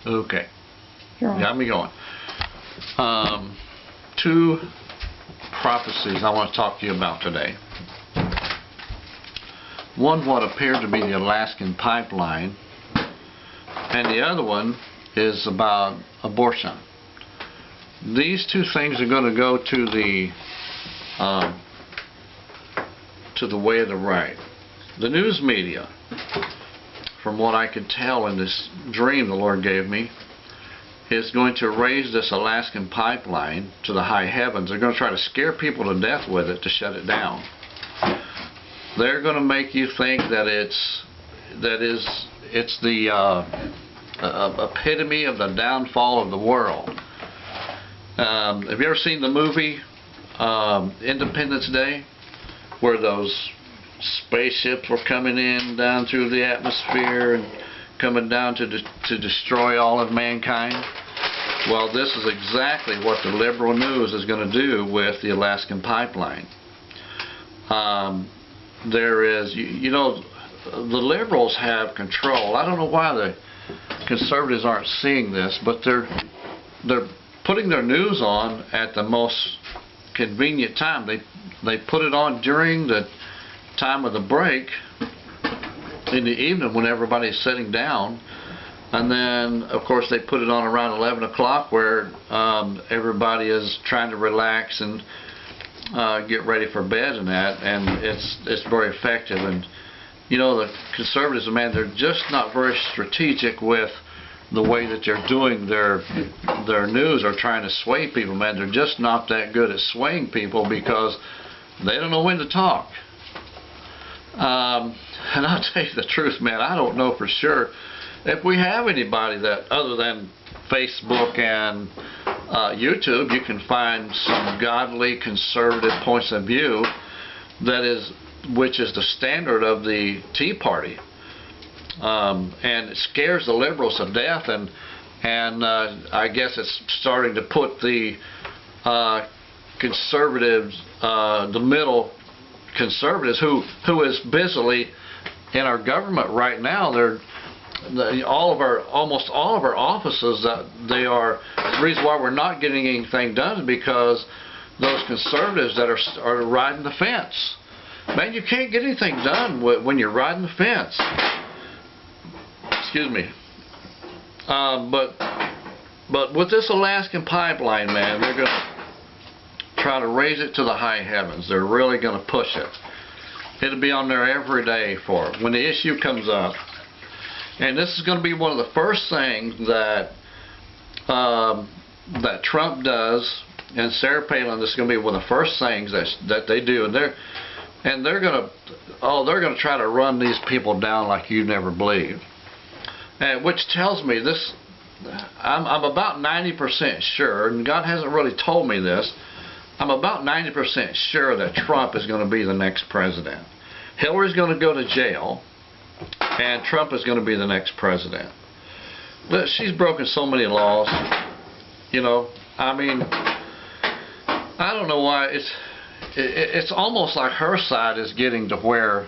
Okay. Sure. Got me going. Two prophecies I want to talk to you about today. One, what appeared to be the Alaskan pipeline, and the other one is about abortion. These two things are going to go to the way of the right. The news media, from what I could tell in this dream the Lord gave me, is going to raise this Alaskan pipeline to the high heavens. They're going to try to scare people to death with it to shut it down. They're going to make you think that it's the epitome of the downfall of the world. Have you ever seen the movie Independence Day, where those spaceships were coming in down through the atmosphere and coming down to destroy all of mankind? Well, this is exactly what the liberal news is going to do with the Alaskan pipeline. There is, you know, the liberals have control. I don't know why the conservatives aren't seeing this, but they're putting their news on at the most convenient time. They put it on during the time of the break in the evening when everybody's sitting down, and then of course they put it on around 11 o'clock where everybody is trying to relax and get ready for bed and that, and it's very effective. And you know, the conservatives, man, they're just not very strategic with the way that they're doing their news or trying to sway people, man. They're just not that good at swaying people because they don't know when to talk. And I'll tell you the truth, man, I don't know for sure if we have anybody that, other than Facebook and YouTube, you can find some godly conservative points of view which is the standard of the Tea Party. And it scares the liberals to death, and I guess it's starting to put the conservatives, the middle conservatives, who is busily in our government right now. Almost all of our offices, the reason why we're not getting anything done is because those conservatives that are riding the fence. Man, you can't get anything done when you're riding the fence. Excuse me. But with this Alaskan pipeline, man, they're going to try to raise it to the high heavens. They're really going to push it. It'll be on there every day for it. When the issue comes up, and this is going to be one of the first things that that Trump does, and Sarah Palin, this is going to be one of the first things that they do, and they're going to try to run these people down like you never believed. And which tells me this, I'm about 90% sure, and God hasn't really told me this, I'm about 90% sure that Trump is going to be the next president. Hillary's going to go to jail, and Trump is going to be the next president. But she's broken so many laws, you know. I mean, I don't know why. It's almost like her side is getting to where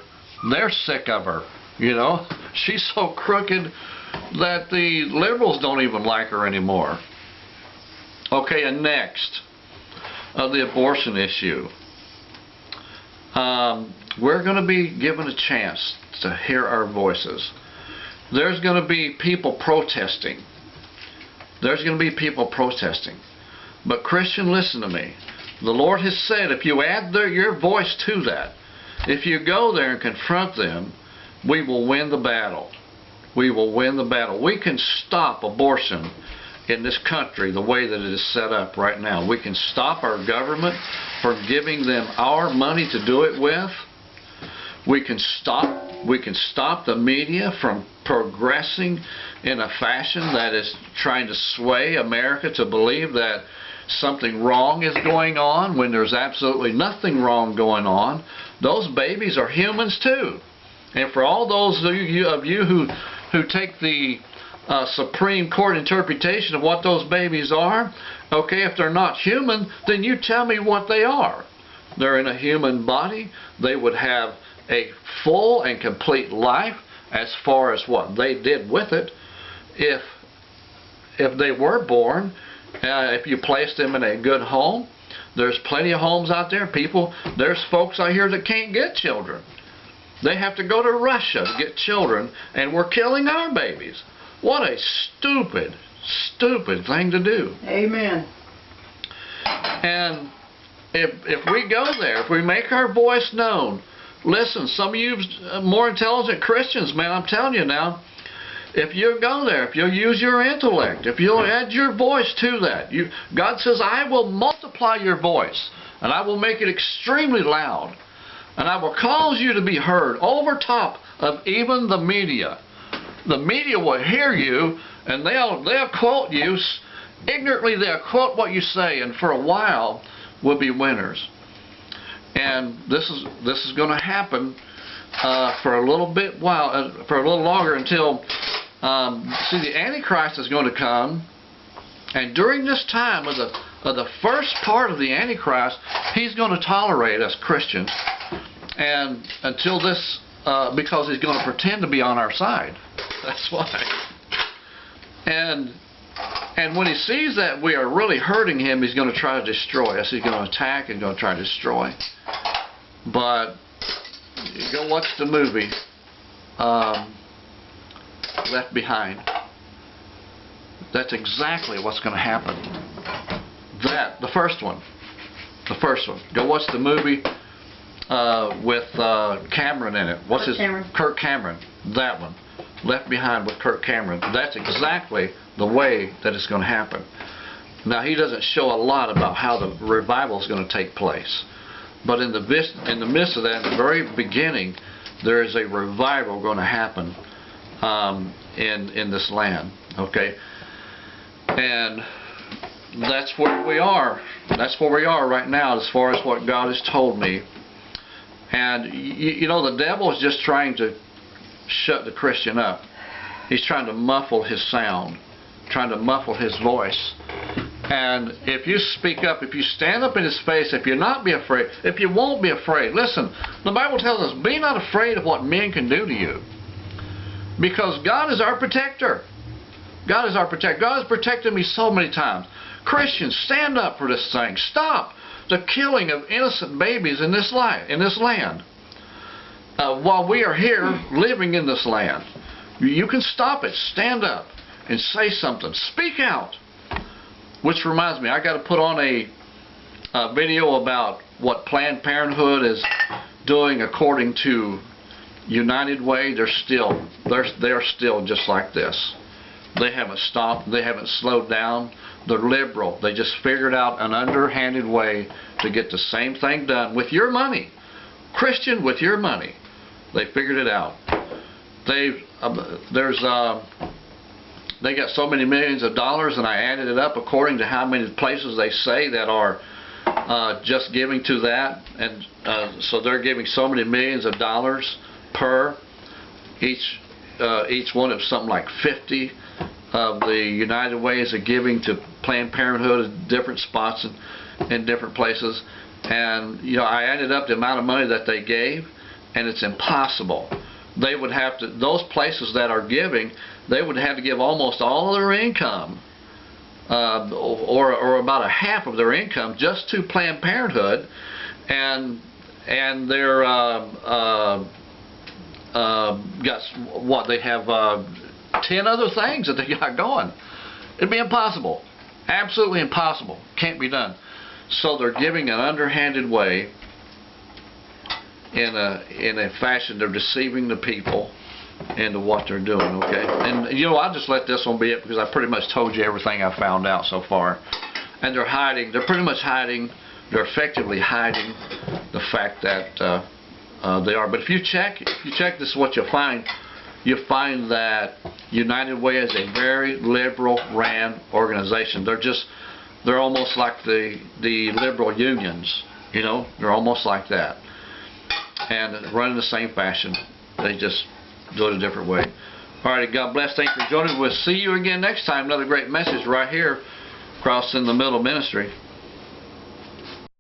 they're sick of her, you know. She's so crooked that the liberals don't even like her anymore. Okay, and next, the abortion issue. We're going to be given a chance to hear our voices. There's going to be people protesting. There's going to be people protesting. But Christian, listen to me. The Lord has said if you add your voice to that, if you go there and confront them, we will win the battle. We will win the battle. We can stop abortion in this country the way that it is set up right now. We can stop our government from giving them our money to do it with. We can stop the media from progressing in a fashion that is trying to sway America to believe that something wrong is going on when there's absolutely nothing wrong going on. Those babies are humans too. And for all those of you who take the Supreme Court interpretation of what those babies are, okay, if they're not human, then you tell me what they are. They're in a human body. They would have a full and complete life as far as what they did with it if if they were born, if you placed them in a good home, there's plenty of homes out there. There's folks out here that can't get children. They have to go to Russia to get children, and we're killing our babies. What a stupid, stupid thing to do. Amen. And if we go there, if we make our voice known, listen, some of you more intelligent Christians, man, I'm telling you now, if you go there, if you'll use your intellect, if you'll add your voice to that, God says, I will multiply your voice, and I will make it extremely loud, and I will cause you to be heard over top of even the media. The media will hear you, and they'll quote you. Ignorantly, they'll quote what you say, and for a while, we'll be winners. And this is going to happen for a little longer until the Antichrist is going to come, and during this time of the first part of the Antichrist, he's going to tolerate us Christians, and until this, because he's going to pretend to be on our side. That's why. And when he sees that we are really hurting him, he's going to try to destroy us. He's going to attack and going to try to destroy. But go watch the movie Left Behind. That's exactly what's going to happen. The first one. Go watch the movie with Cameron in it. Kirk Cameron. That one. Left Behind with Kirk Cameron. That's exactly the way that it's going to happen. Now, he doesn't show a lot about how the revival is going to take place. But in the midst of that, in the very beginning, there is a revival going to happen in this land. Okay? And that's where we are. That's where we are right now as far as what God has told me. And you know, the devil is just trying to shut the Christian up. He's trying to muffle his sound, trying to muffle his voice. And if you speak up, if you stand up in his face, if you not be afraid, if you won't be afraid, listen, the Bible tells us, be not afraid of what men can do to you. Because God is our protector. God is our protector. God has protected me so many times. Christians, stand up for this thing. Stop the killing of innocent babies in this land. While we are here living in this land, you can stop it. Stand up and say something. Speak out. Which reminds me, I got to put on a video about what Planned Parenthood is doing according to United Way. They're still just like this. They haven't stopped. They haven't slowed down. They're liberal. They just figured out an underhanded way to get the same thing done with your money. Christian, with your money. They figured it out. They got so many millions of dollars, and I added it up according to how many places they say that are just giving to that, and so they're giving so many millions of dollars per each one of something like 50 of the United Ways are giving to Planned Parenthood at different spots and in different places. And you know, I added up the amount of money that they gave, and it's impossible. They would have to, those places that are giving, they would have to give almost all of their income, or about a half of their income, just to Planned Parenthood, and they're got what they have 10 other things that they got going. It'd be impossible, absolutely impossible. Can't be done. So they're giving an underhanded way. In a fashion, they're deceiving the people into what they're doing, okay? And you know, I'll just let this one be it because I pretty much told you everything I found out so far. And they're hiding, they're pretty much hiding, they're effectively hiding the fact that they are. But if you check this is what you'll find. You'll find that United Way is a very liberal ran organization. They're almost like the liberal unions, you know, they're almost like that. And run in the same fashion. They just do it a different way. Alright, God bless. Thanks for joining. We'll see you again next time. Another great message right here across in the middle ministry.